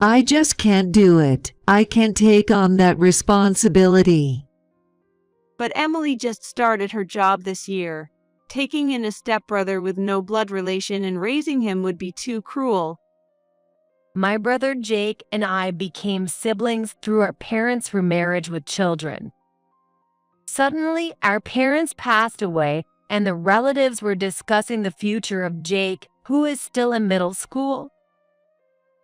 I just can't do it. I can't take on that responsibility. But Emily just started her job this year. Taking in a stepbrother with no blood relation and raising him would be too cruel. My brother Jake and I became siblings through our parents' remarriage with children. Suddenly, our parents passed away, and the relatives were discussing the future of Jake, who is still in middle school.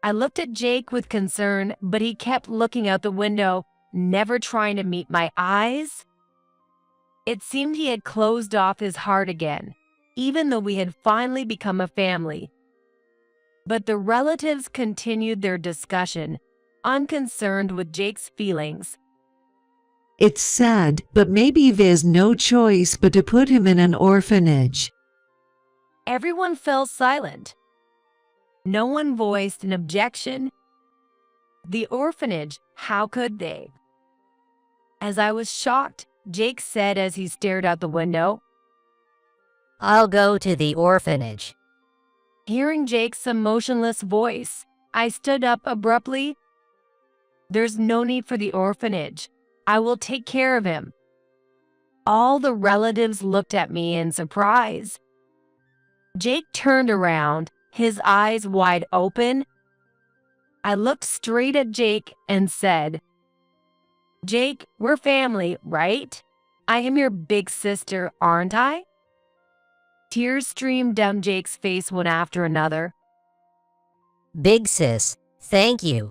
I looked at Jake with concern, but he kept looking out the window, never trying to meet my eyes. It seemed he had closed off his heart again, even though we had finally become a family. But the relatives continued their discussion, unconcerned with Jake's feelings. It's sad, but maybe there's no choice but to put him in an orphanage. Everyone fell silent. No one voiced an objection. The orphanage, how could they? As I was shocked, Jake said as he stared out the window, I'll go to the orphanage. Hearing Jake's emotionless voice, I stood up abruptly. There's no need for the orphanage. I will take care of him. All the relatives looked at me in surprise. Jake turned around, his eyes wide open. I looked straight at Jake and said, Jake, we're family, right? I am your big sister, aren't I? Tears streamed down Jake's face one after another. Big sis, thank you.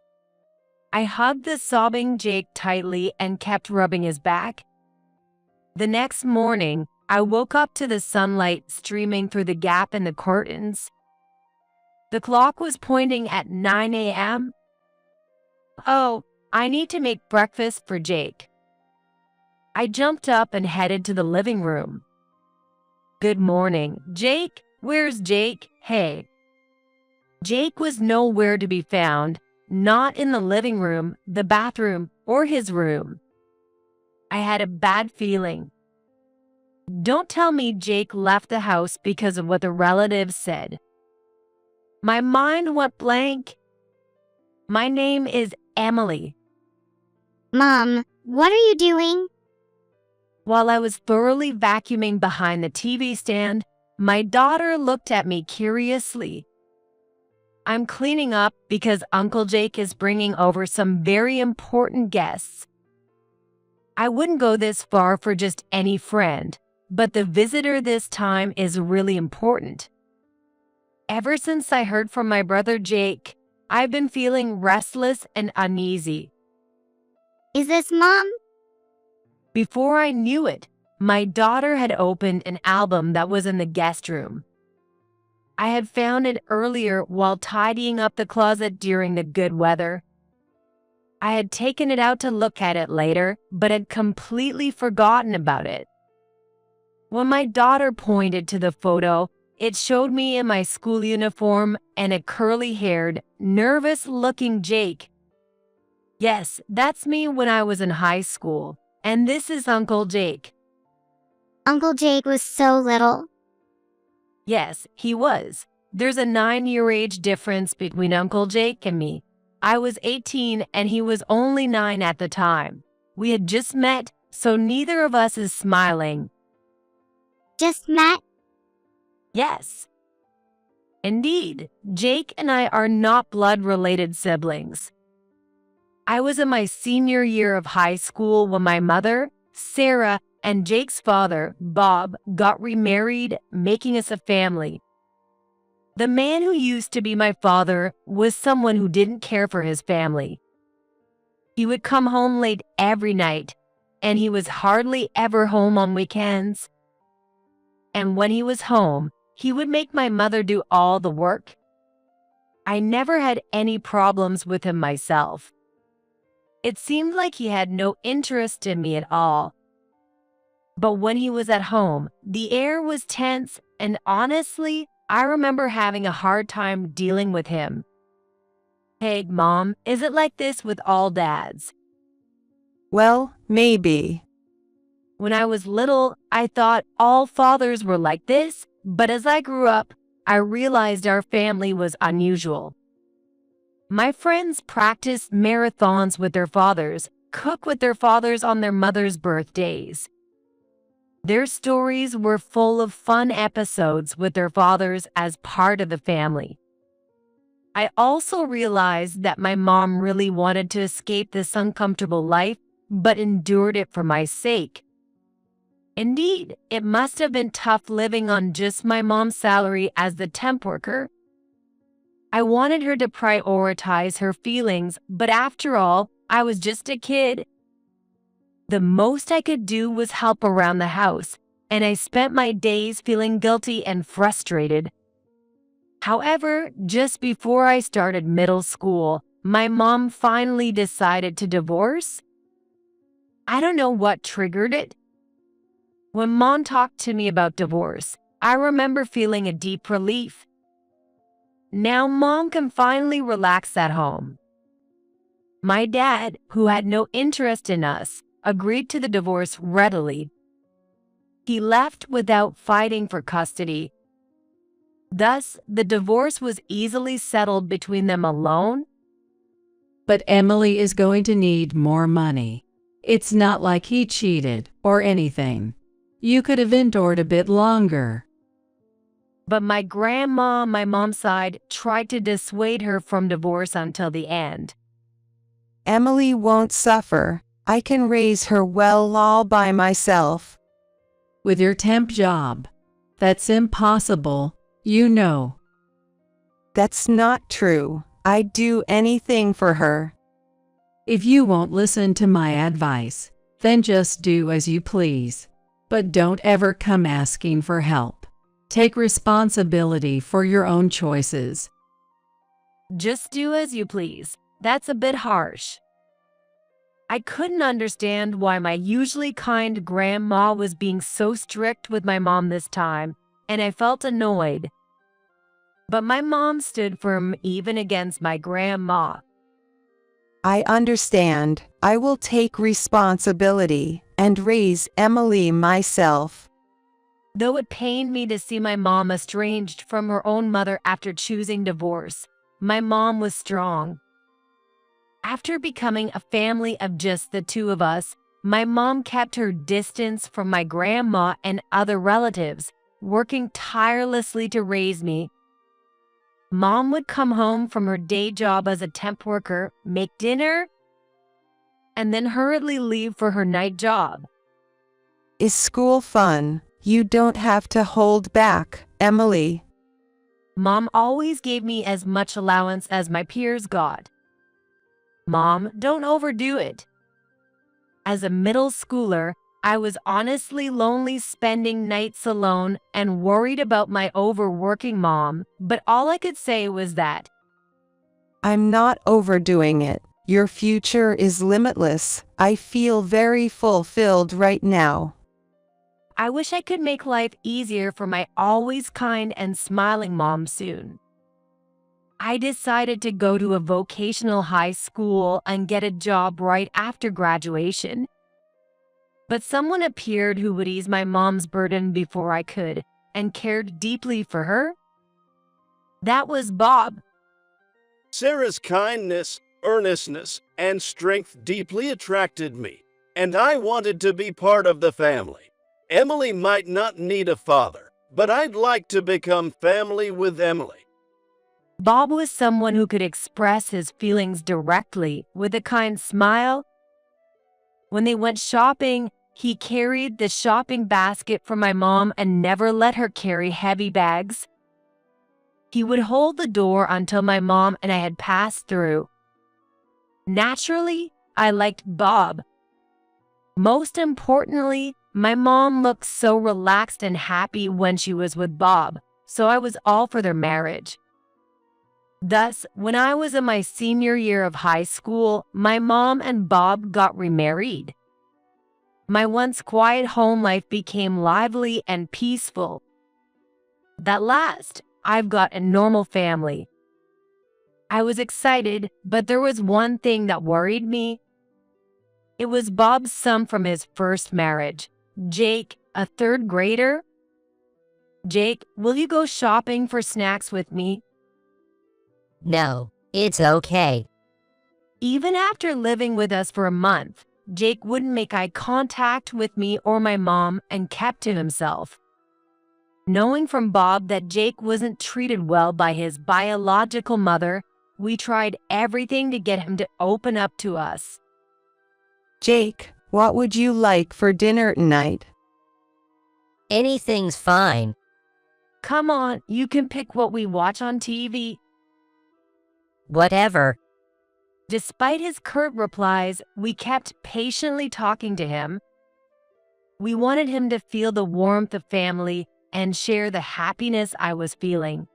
I hugged the sobbing Jake tightly and kept rubbing his back. The next morning, I woke up to the sunlight streaming through the gap in the curtains. The clock was pointing at 9 a.m. Oh, I need to make breakfast for Jake. I jumped up and headed to the living room. Good morning, Jake. Where's Jake? Hey. Jake was nowhere to be found, not in the living room, the bathroom, or his room. I had a bad feeling. Don't tell me Jake left the house because of what the relatives said. My mind went blank. My name is Emily. Mom, what are you doing? While I was thoroughly vacuuming behind the TV stand, my daughter looked at me curiously. I'm cleaning up because Uncle Jake is bringing over some very important guests. I wouldn't go this far for just any friend, but the visitor this time is really important. Ever since I heard from my brother Jake, I've been feeling restless and uneasy. Is this Mom? Before I knew it, my daughter had opened an album that was in the guest room. I had found it earlier while tidying up the closet during the good weather. I had taken it out to look at it later, but had completely forgotten about it. When my daughter pointed to the photo, it showed me in my school uniform and a curly-haired, nervous-looking Jake. Yes, that's me when I was in high school, and this is Uncle Jake. Uncle Jake was so little. Yes, he was. There's a 9-year age difference between Uncle Jake and me. I was 18 and he was only 9 at the time. We had just met, so neither of us is smiling. Just met? Yes. Indeed, Jake and I are not blood-related siblings. I was in my senior year of high school when my mother, Sarah, and Jake's father, Bob, got remarried, making us a family. The man who used to be my father was someone who didn't care for his family. He would come home late every night, and he was hardly ever home on weekends. And when he was home, he would make my mother do all the work. I never had any problems with him myself. It seemed like he had no interest in me at all. But when he was at home, the air was tense, and honestly, I remember having a hard time dealing with him. Hey, Mom, is it like this with all dads? Well, maybe. When I was little, I thought all fathers were like this, but as I grew up, I realized our family was unusual. My friends practice marathons with their fathers, cook with their fathers on their mother's birthdays. Their stories were full of fun episodes with their fathers as part of the family. I also realized that my mom really wanted to escape this uncomfortable life, but endured it for my sake. Indeed, it must have been tough living on just my mom's salary as the temp worker. I wanted her to prioritize her feelings, but after all, I was just a kid. The most I could do was help around the house, and I spent my days feeling guilty and frustrated. However, just before I started middle school, my mom finally decided to divorce. I don't know what triggered it. When Mom talked to me about divorce, I remember feeling a deep relief. Now Mom can finally relax at home. My dad, who had no interest in us, agreed to the divorce readily. He left without fighting for custody. Thus, the divorce was easily settled between them alone. But Emily is going to need more money. It's not like he cheated or anything. You could have endured a bit longer. But my grandma on my mom's side tried to dissuade her from divorce until the end. Emily won't suffer. I can raise her well all by myself. With your temp job, that's impossible, you know. That's not true. I'd do anything for her. If you won't listen to my advice, then just do as you please. But don't ever come asking for help. Take responsibility for your own choices. Just do as you please. That's a bit harsh. I couldn't understand why my usually kind grandma was being so strict with my mom this time, and I felt annoyed. But my mom stood firm even against my grandma. I understand. I will take responsibility and raise Emily myself. Though it pained me to see my mom estranged from her own mother after choosing divorce, my mom was strong. After becoming a family of just the two of us, my mom kept her distance from my grandma and other relatives, working tirelessly to raise me. Mom would come home from her day job as a temp worker, make dinner, and then hurriedly leave for her night job. Is school fun? You don't have to hold back, Emily. Mom always gave me as much allowance as my peers got. Mom, don't overdo it. As a middle schooler, I was honestly lonely spending nights alone and worried about my overworking mom, but all I could say was that I'm not overdoing it. Your future is limitless. I feel very fulfilled right now. I wish I could make life easier for my always kind and smiling mom soon. I decided to go to a vocational high school and get a job right after graduation. But someone appeared who would ease my mom's burden before I could, and cared deeply for her. That was Bob. Sarah's kindness, earnestness, and strength deeply attracted me, and I wanted to be part of the family. Emily might not need a father, but I'd like to become family with Emily. Bob was someone who could express his feelings directly with a kind smile. When they went shopping, he carried the shopping basket for my mom and never let her carry heavy bags. He would hold the door until my mom and I had passed through. Naturally, I liked Bob. Most importantly, my mom looked so relaxed and happy when she was with Bob, so I was all for their marriage. Thus, when I was in my senior year of high school, my mom and Bob got remarried. My once quiet home life became lively and peaceful. At last, I've got a normal family. I was excited, but there was one thing that worried me. It was Bob's son from his first marriage, Jake, a third grader. Jake, will you go shopping for snacks with me? No, It's okay. Even after living with us for a month, Jake wouldn't make eye contact with me or my mom and kept to himself. Knowing from Bob that Jake wasn't treated well by his biological mother, we tried everything to get him to open up to us. Jake, what would you like for dinner tonight? Anything's fine. Come on, you can pick what we watch on TV. Whatever. Despite his curt replies, we kept patiently talking to him. We wanted him to feel the warmth of family and share the happiness I was feeling.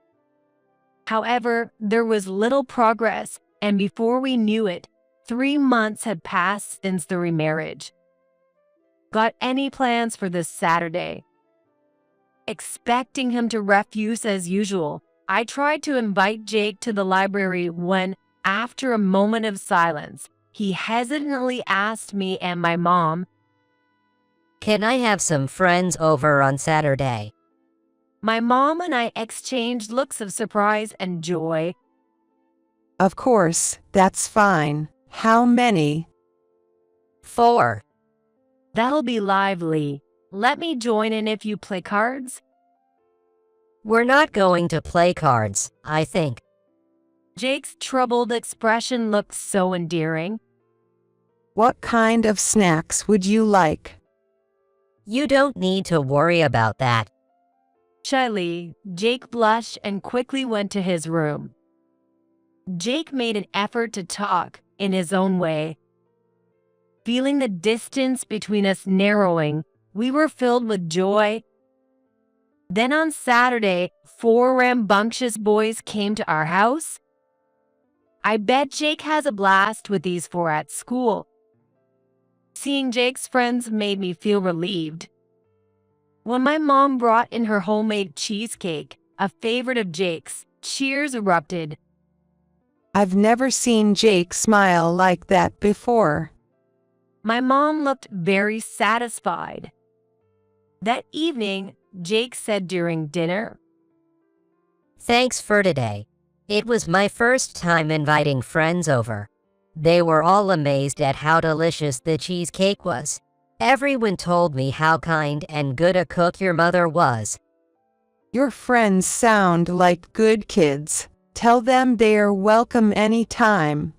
However, there was little progress, and before we knew it, 3 months had passed since the remarriage. Got any plans for this Saturday? Expecting him to refuse as usual, I tried to invite Jake to the library when, after a moment of silence, he hesitantly asked me and my mom, Can I have some friends over on Saturday? My mom and I exchanged looks of surprise and joy. Of course, that's fine. How many? 4. That'll be lively. Let me join in if you play cards. We're not going to play cards, I think. Jake's troubled expression looked so endearing. What kind of snacks would you like? You don't need to worry about that. Shyly, Jake blushed and quickly went to his room. Jake made an effort to talk in his own way. Feeling the distance between us narrowing, we were filled with joy. Then on Saturday, 4 rambunctious boys came to our house. I bet Jake has a blast with these 4 at school. Seeing Jake's friends made me feel relieved. When my mom brought in her homemade cheesecake, a favorite of Jake's, cheers erupted. I've never seen Jake smile like that before. My mom looked very satisfied. That evening, Jake said during dinner, Thanks for today. It was my first time inviting friends over. They were all amazed at how delicious the cheesecake was. Everyone told me how kind and good a cook your mother was. Your friends sound like good kids. Tell them they're welcome anytime.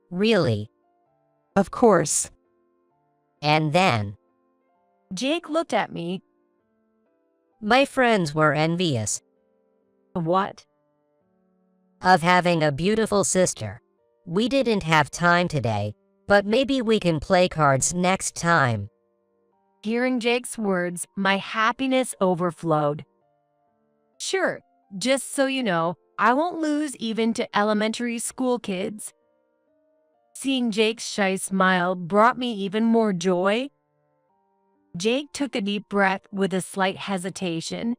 Really? Of course. And then, Jake looked at me. my friends were envious What? of having a beautiful sister. We didn't have time today, but maybe we can play cards next time. Hearing Jake's words, my happiness overflowed. Sure, just so you know, I won't lose even to elementary school kids. Seeing Jake's shy smile brought me even more joy. Jake took a deep breath with a slight hesitation.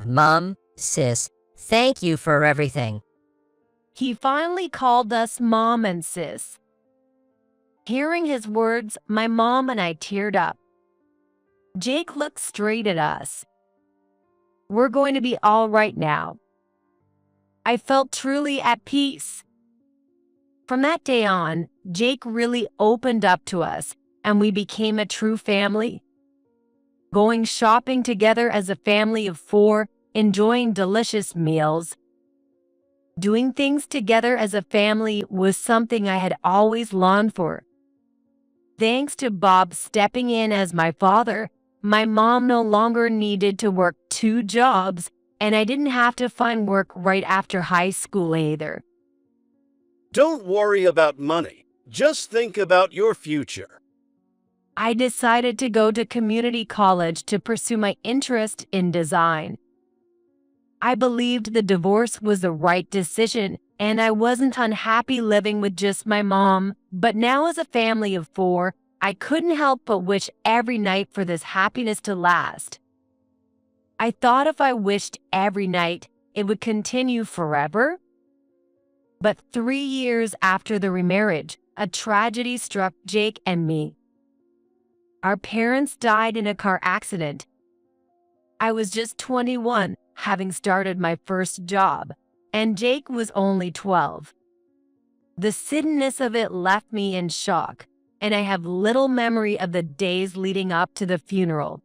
Mom, sis, thank you for everything. He finally called us Mom and Sis. Hearing his words, my mom and I teared up. Jake looked straight at us. We're going to be all right now. I felt truly at peace. From that day on, Jake really opened up to us, and we became a true family. Going shopping together as a family of 4, enjoying delicious meals. Doing things together as a family was something I had always longed for. Thanks to Bob stepping in as my father, my mom no longer needed to work 2 jobs, and I didn't have to find work right after high school either. Don't worry about money. Just think about your future. I decided to go to community college to pursue my interest in design. I believed the divorce was the right decision, and I wasn't unhappy living with just my mom. But now as a family of 4, I couldn't help but wish every night for this happiness to last. I thought if I wished every night, it would continue forever. But 3 years after the remarriage, a tragedy struck Jake and me. Our parents died in a car accident. I was just 21, having started my first job. and Jake was only 12. The suddenness of it left me in shock, and I have little memory of the days leading up to the funeral.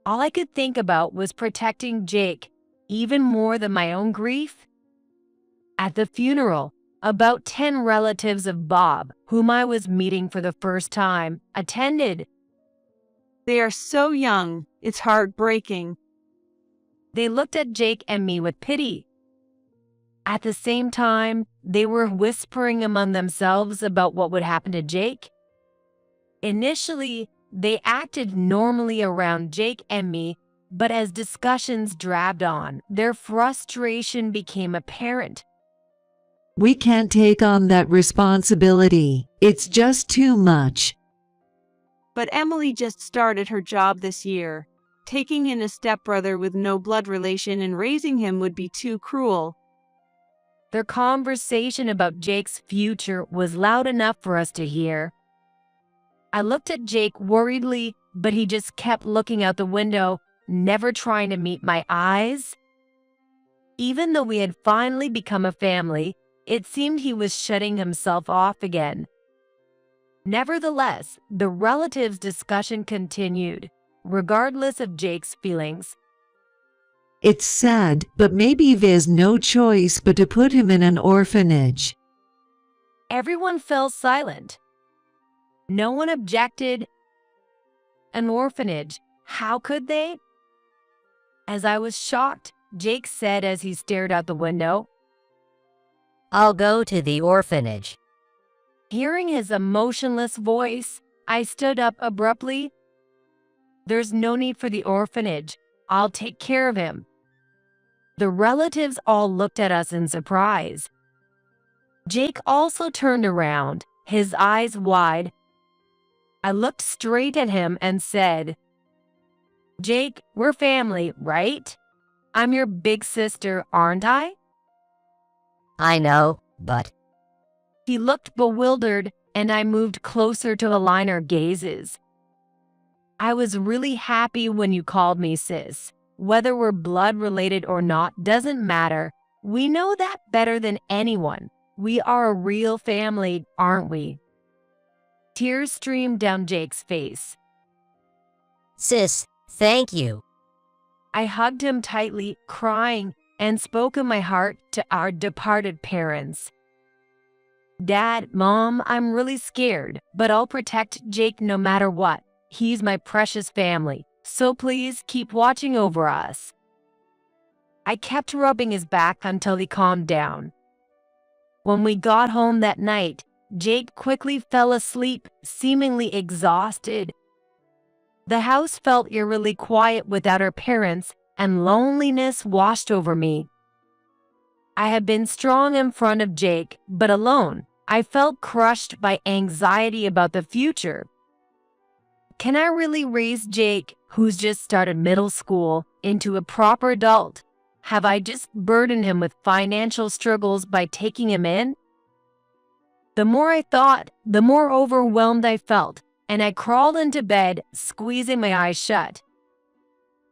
All I could think about was protecting Jake, even more than my own grief. At the funeral, about 10 relatives of Bob, whom I was meeting for the first time, attended. They are so young, it's heartbreaking. They looked at Jake and me with pity. At the same time, they were whispering among themselves about what would happen to Jake. Initially, they acted normally around Jake and me, but as discussions dragged on, their frustration became apparent. We can't take on that responsibility. It's just too much. But Emily just started her job this year. Taking in a stepbrother with no blood relation and raising him would be too cruel. Their conversation about Jake's future was loud enough for us to hear. I looked at Jake worriedly, but he just kept looking out the window, never trying to meet my eyes. Even though we had finally become a family, it seemed he was shutting himself off again. Nevertheless, the relatives' discussion continued, regardless of Jake's feelings. It's sad, but maybe there's no choice but to put him in an orphanage. Everyone fell silent. No one objected. An orphanage, how could they? As I was shocked, Jake said as he stared out the window, I'll go to the orphanage. Hearing his emotionless voice, I stood up abruptly. There's no need for the orphanage. I'll take care of him. The relatives all looked at us in surprise. Jake also turned around, his eyes wide. I looked straight at him and said, Jake, we're family, right? I'm your big sister, aren't I? I know, but... He looked bewildered, and I moved closer to align our gazes. I was really happy when you called me sis. Whether we're blood related or not doesn't matter. We know that better than anyone. We are a real family, aren't we? Tears streamed down Jake's face. Sis, thank you. I hugged him tightly, crying, and spoke in my heart to our departed parents. Dad, Mom, I'm really scared, but I'll protect Jake no matter what. He's my precious family, so please keep watching over us. I kept rubbing his back until he calmed down. When we got home that night, Jake quickly fell asleep, seemingly exhausted. The house felt eerily quiet without our parents, and loneliness washed over me. I had been strong in front of Jake, but alone. I felt crushed by anxiety about the future. Can I really raise Jake, who's just started middle school, into a proper adult? Have I just burdened him with financial struggles by taking him in? The more I thought, the more overwhelmed I felt, and I crawled into bed, squeezing my eyes shut.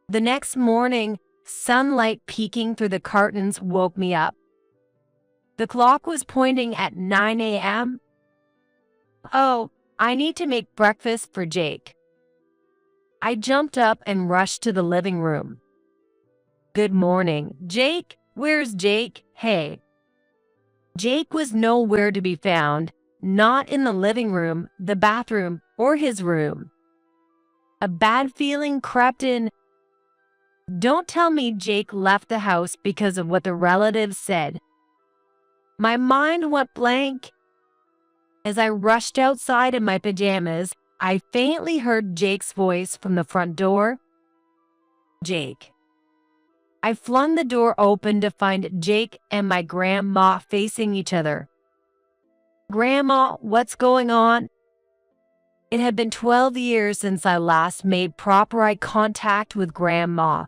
The next morning, sunlight peeking through the curtains woke me up. The clock was pointing at 9 a.m. Oh, I need to make breakfast for Jake. I jumped up and rushed to the living room. Good morning, Jake. Where's Jake? Hey. Jake was nowhere to be found, not in the living room, the bathroom, or his room. A bad feeling crept in. Don't tell me Jake left the house because of what the relatives said. My mind went blank. As I rushed outside in my pajamas, I faintly heard Jake's voice from the front door. Jake. I flung the door open to find Jake and my grandma facing each other. Grandma, what's going on? It had been 12 years since I last made proper eye contact with Grandma.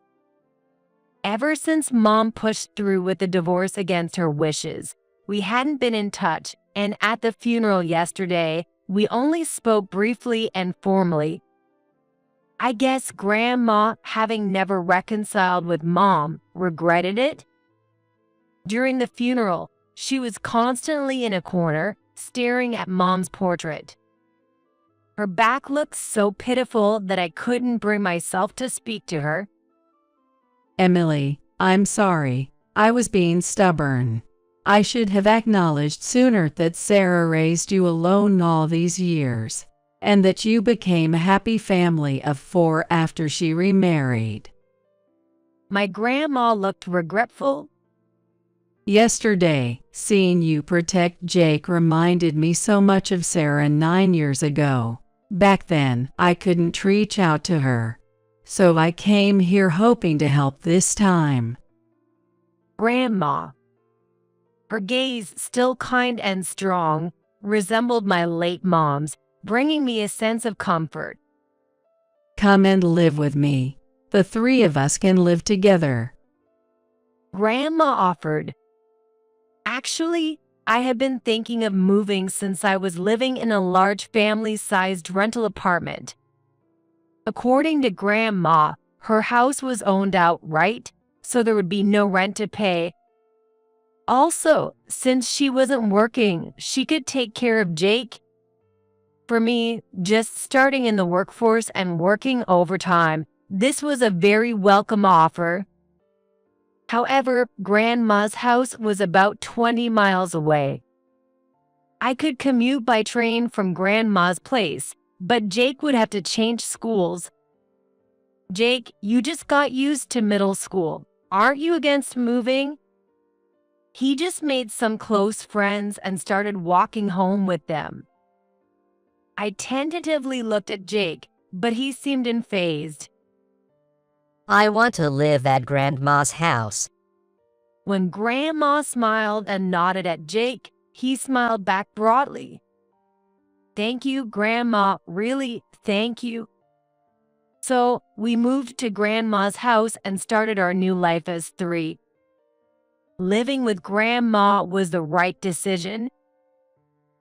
Ever since Mom pushed through with the divorce against her wishes, we hadn't been in touch, and at the funeral yesterday, we only spoke briefly and formally. I guess Grandma, having never reconciled with Mom, regretted it. During the funeral, she was constantly in a corner, staring at Mom's portrait. Her back looked so pitiful that I couldn't bring myself to speak to her. Emily, I'm sorry. I was being stubborn. I should have acknowledged sooner that Sarah raised you alone all these years, and that you became a happy family of 4 after she remarried. My grandma looked regretful. Yesterday, seeing you protect Jake reminded me so much of Sarah 9 years ago. Back then, I couldn't reach out to her, so I came here hoping to help this time. Grandma. Her gaze, still kind and strong, resembled my late mom's, bringing me a sense of comfort. Come and live with me. The 3 of us can live together. Grandma offered. Actually, I had been thinking of moving since I was living in a large family-sized rental apartment. According to Grandma, her house was owned outright, so there would be no rent to pay. Also, since she wasn't working, she could take care of Jake. For me, just starting in the workforce and working overtime, this was a very welcome offer. However, Grandma's house was about 20 miles away. I could commute by train from Grandma's place, but Jake would have to change schools. Jake, you just got used to middle school. Aren't you against moving? He just made some close friends and started walking home with them. I tentatively looked at Jake, but he seemed unfazed. I want to live at Grandma's house. When Grandma smiled and nodded at Jake, he smiled back broadly. Thank you, Grandma. Really, thank you. So, we moved to Grandma's house and started our new life as 3. Living with Grandma was the right decision.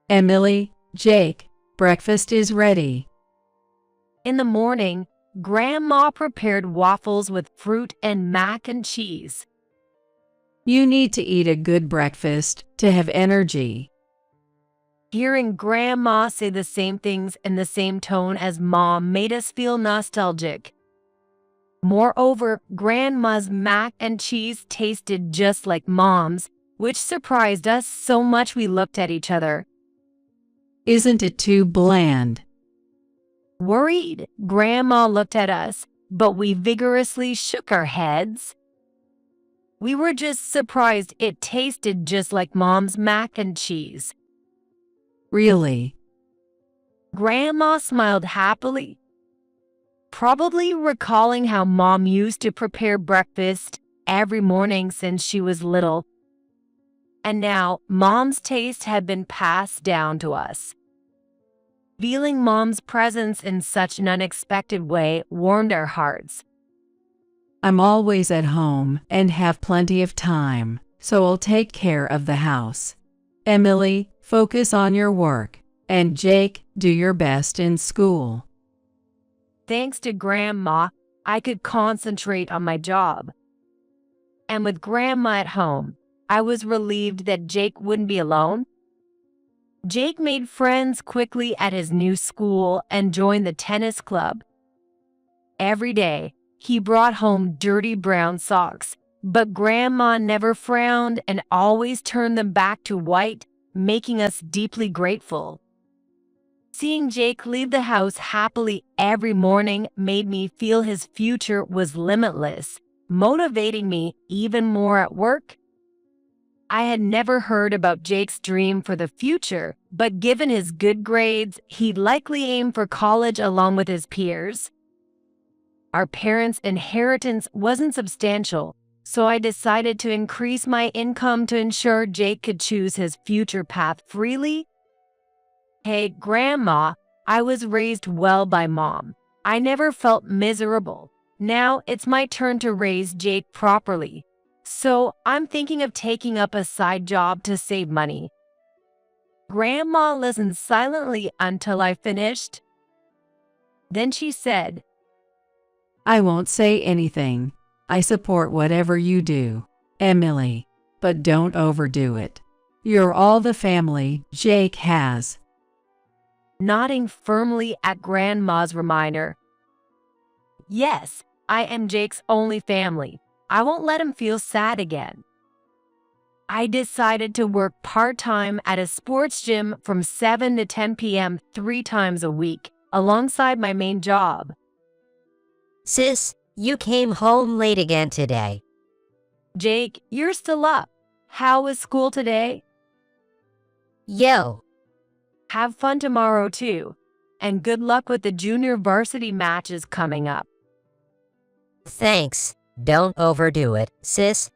Emily, Jake, breakfast is ready. In the morning, Grandma prepared waffles with fruit and mac and cheese. You need to eat a good breakfast to have energy. Hearing Grandma say the same things in the same tone as Mom made us feel nostalgic. Moreover, Grandma's mac and cheese tasted just like Mom's, which surprised us so much we looked at each other. Isn't it too bland? Worried, Grandma looked at us, but we vigorously shook our heads. We were just surprised it tasted just like Mom's mac and cheese. Really? Grandma smiled happily, probably recalling how Mom used to prepare breakfast every morning since she was little. And now, Mom's taste had been passed down to us. Feeling Mom's presence in such an unexpected way warmed our hearts. I'm always at home and have plenty of time, so I'll take care of the house. Emily, focus on your work, and Jake, do your best in school. Thanks to Grandma, I could concentrate on my job. And with Grandma at home, I was relieved that Jake wouldn't be alone. Jake made friends quickly at his new school and joined the tennis club. Every day, he brought home dirty brown socks, but Grandma never frowned and always turned them back to white, making us deeply grateful. Seeing Jake leave the house happily every morning made me feel his future was limitless, motivating me even more at work. I had never heard about Jake's dream for the future, but given his good grades, he'd likely aim for college along with his peers. Our parents' inheritance wasn't substantial, so I decided to increase my income to ensure Jake could choose his future path freely. Hey, Grandma, I was raised well by Mom. I never felt miserable. Now it's my turn to raise Jake properly. So I'm thinking of taking up a side job to save money. Grandma listened silently until I finished. Then she said, I won't say anything. I support whatever you do, Emily. but don't overdo it. You're all the family Jake has. Nodding firmly at Grandma's reminder. Yes, I am Jake's only family. I won't let him feel sad again. I decided to work part-time at a sports gym from 7 to 10 p.m. 3 times a week, alongside my main job. Sis, you came home late again today. Jake, you're still up. How was school today? Yo, Have fun tomorrow too, and good luck with the junior varsity matches coming up. thanks. Don't overdo it, sis.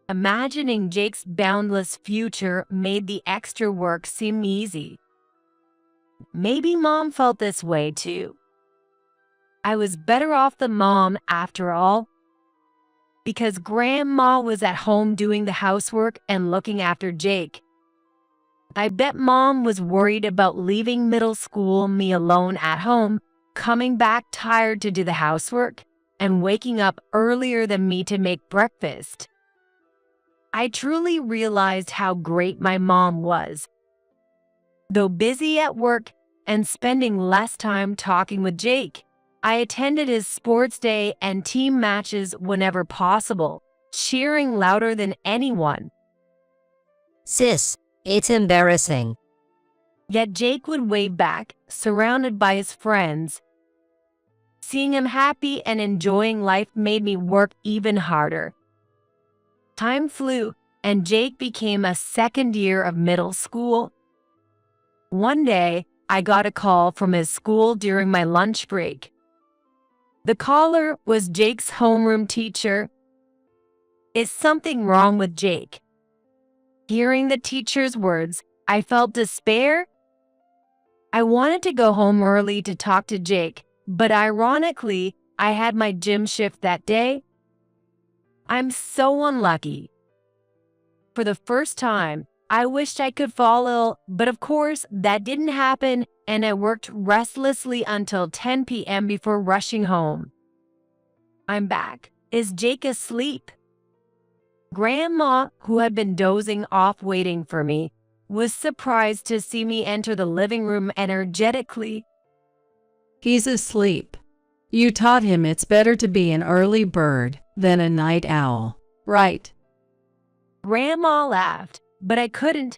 Imagining Jake's boundless future made the extra work seem easy. Maybe Mom felt this way too. I was better off than Mom after all, because Grandma was at home doing the housework and looking after Jake. I bet Mom was worried about leaving middle school me alone at home, coming back tired to do the housework, and waking up earlier than me to make breakfast. I truly realized how great my mom was. Though busy at work and spending less time talking with Jake, I attended his sports day and team matches whenever possible, cheering louder than anyone. Sis, it's embarrassing. Yet Jake would wave back, surrounded by his friends. Seeing him happy and enjoying life made me work even harder. Time flew, and Jake became a second year of middle school. One day, I got a call from his school during my lunch break. The caller was Jake's homeroom teacher. Is something wrong with Jake? Hearing the teacher's words, I felt despair. I wanted to go home early to talk to Jake, but ironically, I had my gym shift that day. I'm so unlucky. For the first time, I wished I could fall ill, but of course, that didn't happen, and I worked restlessly until 10 p.m. before rushing home. I'm back. Is Jake asleep? Grandma, who had been dozing off waiting for me, was surprised to see me enter the living room energetically. He's asleep. You taught him it's better to be an early bird than a night owl, right? Grandma laughed, but I couldn't.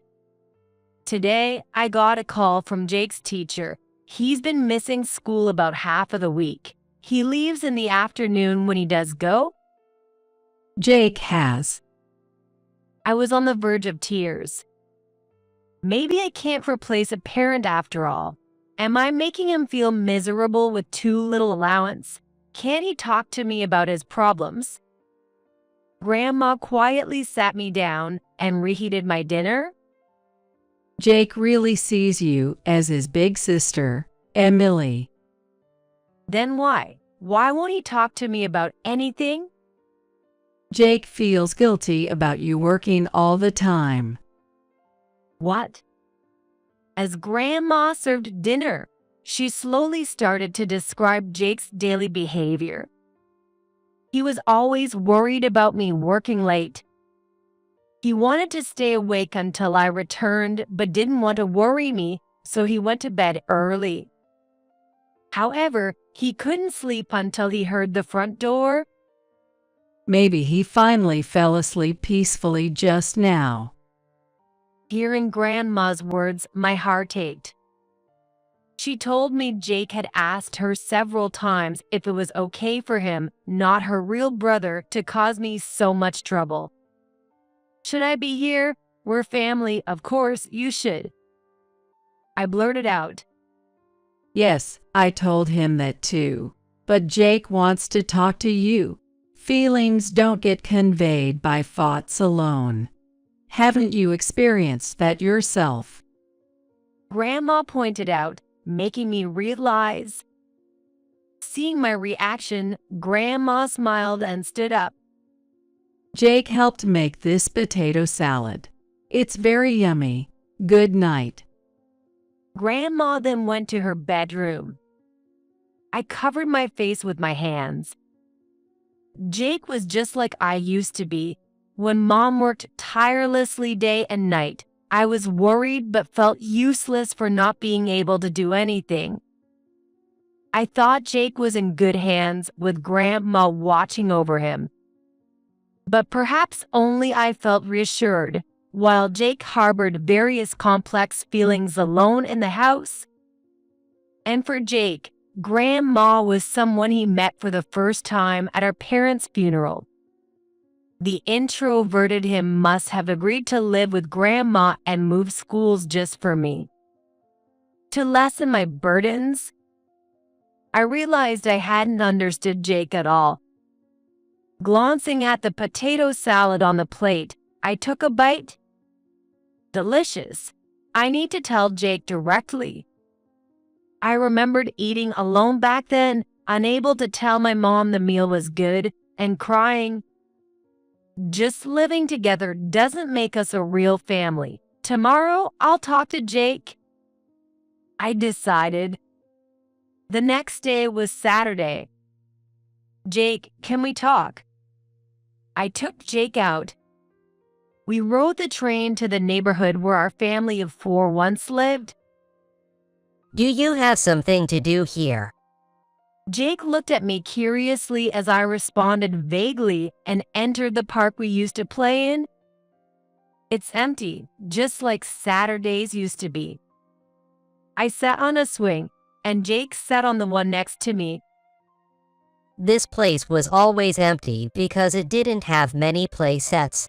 Today, I got a call from Jake's teacher. He's been missing school about half of the week. He leaves in the afternoon when he does go. Jake has. I was on the verge of tears. Maybe I can't replace a parent after all. Am I making him feel miserable with too little allowance? Can't he talk to me about his problems? Grandma quietly sat me down and reheated my dinner. Jake really sees you as his big sister, Emily. Then why? Why won't he talk to me about anything? Jake feels guilty about you working all the time. What? As Grandma served dinner, she slowly started to describe Jake's daily behavior. He was always worried about me working late. He wanted to stay awake until I returned, but didn't want to worry me, so he went to bed early. However, he couldn't sleep until he heard the front door. Maybe he finally fell asleep peacefully just now. Hearing Grandma's words, my heart ached. She told me Jake had asked her several times if it was okay for him, not her real brother, to cause me so much trouble. Should I be here? We're family, of course, you should. I blurted out. Yes, I told him that too. But Jake wants to talk to you. Feelings don't get conveyed by thoughts alone. Haven't you experienced that yourself? Grandma pointed out, making me realize. Seeing my reaction, Grandma smiled and stood up. Jake helped make this potato salad. It's very yummy. Good night. Grandma then went to her bedroom. I covered my face with my hands. Jake was just like I used to be, When Mom worked tirelessly day and night, I was worried but felt useless for not being able to do anything. I thought Jake was in good hands with Grandma watching over him. But perhaps only I felt reassured, while Jake harbored various complex feelings alone in the house. And for Jake, Grandma was someone he met for the first time at our parents' funeral. The introverted him must have agreed to live with Grandma and move schools just for me. To lessen my burdens, I realized I hadn't understood Jake at all. Glancing at the potato salad on the plate, I took a bite. Delicious. I need to tell Jake directly. I remembered eating alone back then, unable to tell my mom the meal was good, and crying. Just living together doesn't make us a real family. Tomorrow, I'll talk to Jake, I decided. The next day was Saturday. Jake, can we talk? I took Jake out. We rode the train to the neighborhood where our family of 4 once lived. Do you have something to do here? Jake looked at me curiously as I responded vaguely and entered the park we used to play in. It's empty, just like Saturdays used to be. I sat on a swing, and Jake sat on the one next to me. This place was always empty because it didn't have many play sets.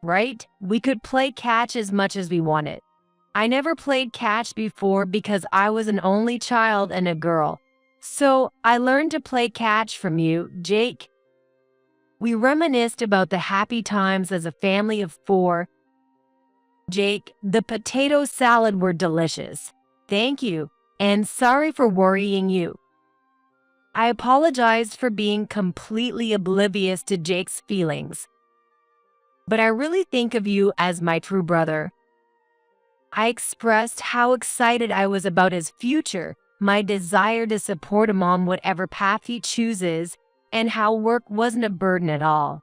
Right? We could play catch as much as we wanted. I never played catch before because I was an only child and a girl. So I learned to play catch from you, Jake. We reminisced about the happy times as a family of 4. Jake, the potato salad were delicious. Thank you, and sorry for worrying you. I apologized for being completely oblivious to Jake's feelings. But I really think of you as my true brother. I expressed how excited I was about his future, my desire to support him on whatever path he chooses, and how work wasn't a burden at all.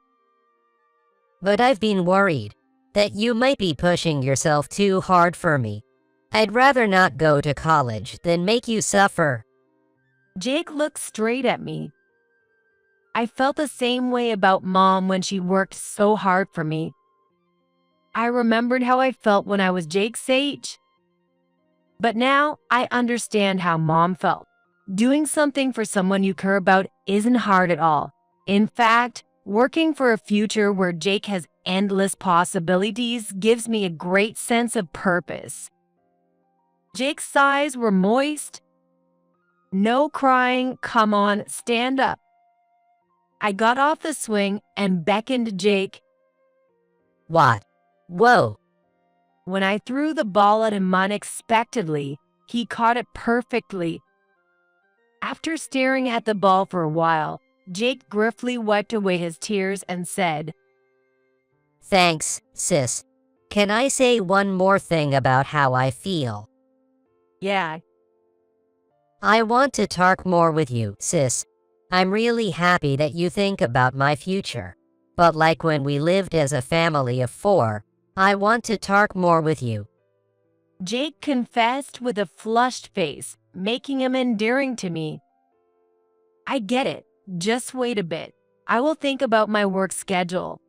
But I've been worried that you might be pushing yourself too hard for me. I'd rather not go to college than make you suffer. Jake looked straight at me. I felt the same way about Mom when she worked so hard for me. I remembered how I felt when I was Jake's age. But now I understand how Mom felt. Doing something for someone you care about isn't hard at all. In fact, working for a future where Jake has endless possibilities gives me a great sense of purpose. Jake's eyes were moist. No crying, come on, stand up. I got off the swing and beckoned to Jake. What? Whoa. When I threw the ball at him unexpectedly, he caught it perfectly. After staring at the ball for a while, Jake gruffly wiped away his tears and said, Thanks, sis. Can I say one more thing about how I feel? Yeah. I want to talk more with you, sis. I'm really happy that you think about my future. But like when we lived as a family of 4, I want to talk more with you. Jake confessed with a flushed face, making him endearing to me. I get it. Just wait a bit. I will think about my work schedule.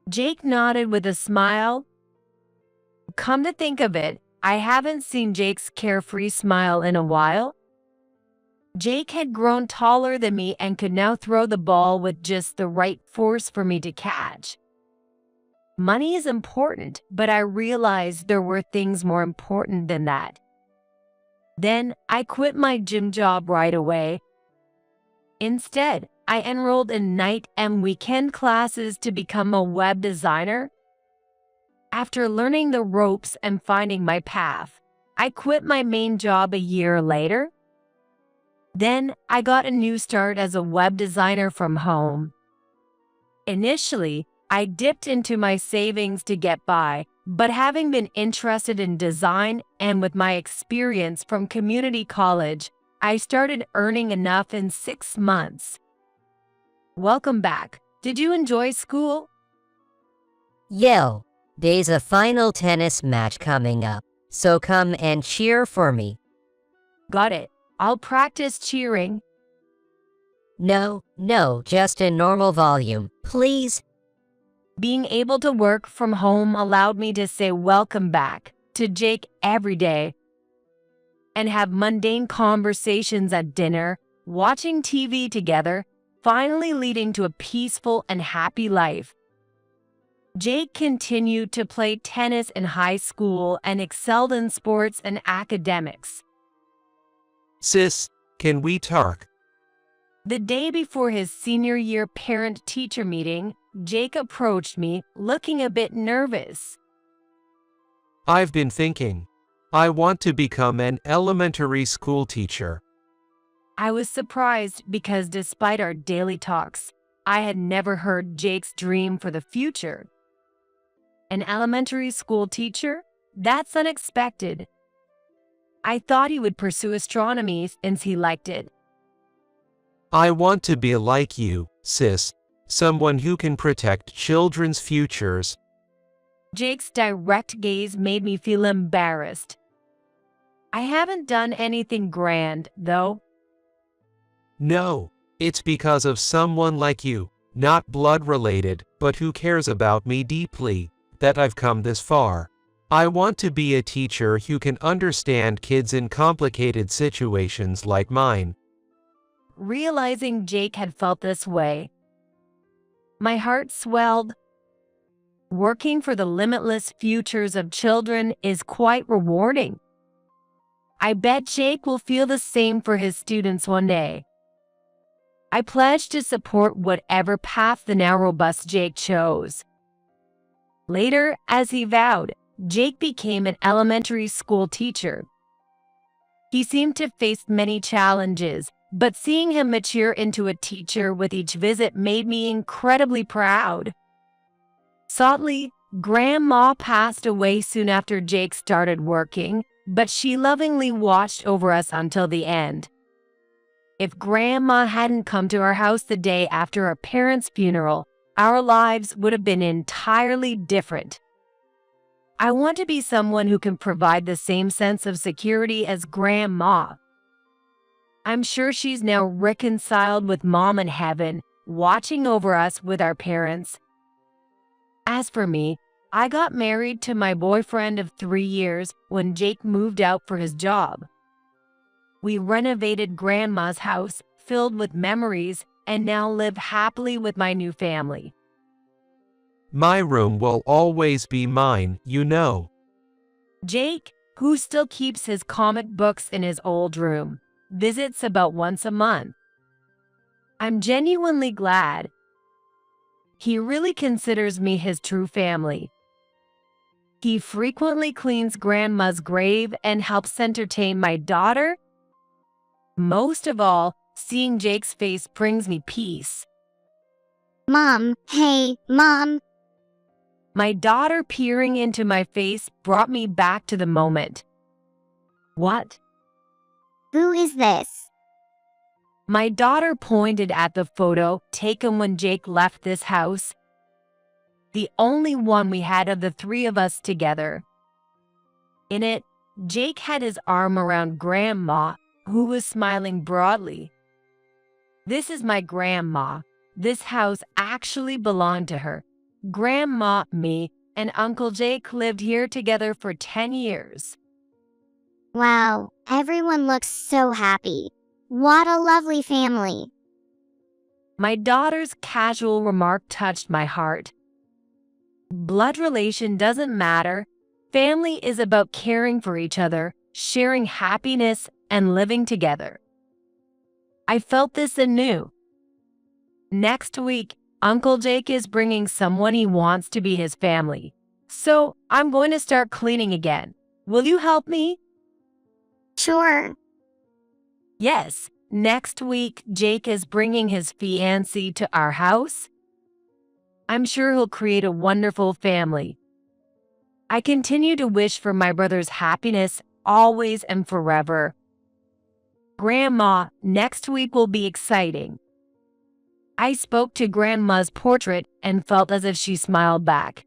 Jake nodded with a smile. Come to think of it, I haven't seen Jake's carefree smile in a while. Jake had grown taller than me and could now throw the ball with just the right force for me to catch. Money is important, but I realized there were things more important than that. Then I quit my gym job right away. Instead, I enrolled in night and weekend classes to become a web designer. After learning the ropes and finding my path, I quit my main job a year later. Then I got a new start as a web designer from home. Initially, I dipped into my savings to get by, but having been interested in design and with my experience from community college, I started earning enough in 6 months. Welcome back. Did you enjoy school? Yo, there's a final tennis match coming up, so come and cheer for me. Got it. I'll practice cheering. No, just in normal volume, please. Being able to work from home allowed me to say welcome back to Jake every day and have mundane conversations at dinner, watching TV together, finally leading to a peaceful and happy life. Jake continued to play tennis in high school and excelled in sports and academics. Sis, can we talk? The day before his senior year parent-teacher meeting, Jake approached me, looking a bit nervous. I've been thinking. I want to become an elementary school teacher. I was surprised because despite our daily talks, I had never heard Jake's dream for the future. An elementary school teacher? That's unexpected. I thought he would pursue astronomy since he liked it. I want to be like you, sis. Someone who can protect children's futures. Jake's direct gaze made me feel embarrassed. I haven't done anything grand, though. No, it's because of someone like you, not blood related, but who cares about me deeply, that I've come this far. I want to be a teacher who can understand kids in complicated situations like mine. Realizing Jake had felt this way, my heart swelled. Working for the limitless futures of children is quite rewarding. I bet Jake will feel the same for his students one day. I pledge to support whatever path the now robust Jake chose. Later, as he vowed, Jake became an elementary school teacher. He seemed to face many challenges, but seeing him mature into a teacher with each visit made me incredibly proud. Sadly, Grandma passed away soon after Jake started working, but she lovingly watched over us until the end. If Grandma hadn't come to our house the day after our parents' funeral, our lives would have been entirely different. I want to be someone who can provide the same sense of security as Grandma. I'm sure she's now reconciled with Mom in heaven, watching over us with our parents. As for me, I got married to my boyfriend of 3 years when Jake moved out for his job. We renovated Grandma's house, filled with memories, and now live happily with my new family. My room will always be mine, you know. Jake, who still keeps his comic books in his old room, visits about once a month. I'm genuinely glad. He really considers me his true family. He frequently cleans Grandma's grave and helps entertain my daughter. Most of all, seeing Jake's face brings me peace. Mom, hey, Mom. My daughter peering into my face brought me back to the moment. What? Who is this? My daughter pointed at the photo taken when Jake left this house. The only one we had of the 3 of us together. In it, Jake had his arm around Grandma, who was smiling broadly. This is my grandma. This house actually belonged to her. Grandma, me, and Uncle Jake lived here together for 10 years. Wow, everyone looks so happy. What a lovely family. My daughter's casual remark touched my heart. Blood relation doesn't matter. Family is about caring for each other, sharing happiness, and living together. I felt this anew. Next week, Uncle Jake is bringing someone he wants to be his family. So I'm going to start cleaning again. Will you help me? Sure. Yes, next week Jake is bringing his fiancée to our house. I'm sure he'll create a wonderful family. I continue to wish for my brother's happiness always and forever. Grandma, next week will be exciting. I spoke to Grandma's portrait and felt as if she smiled back.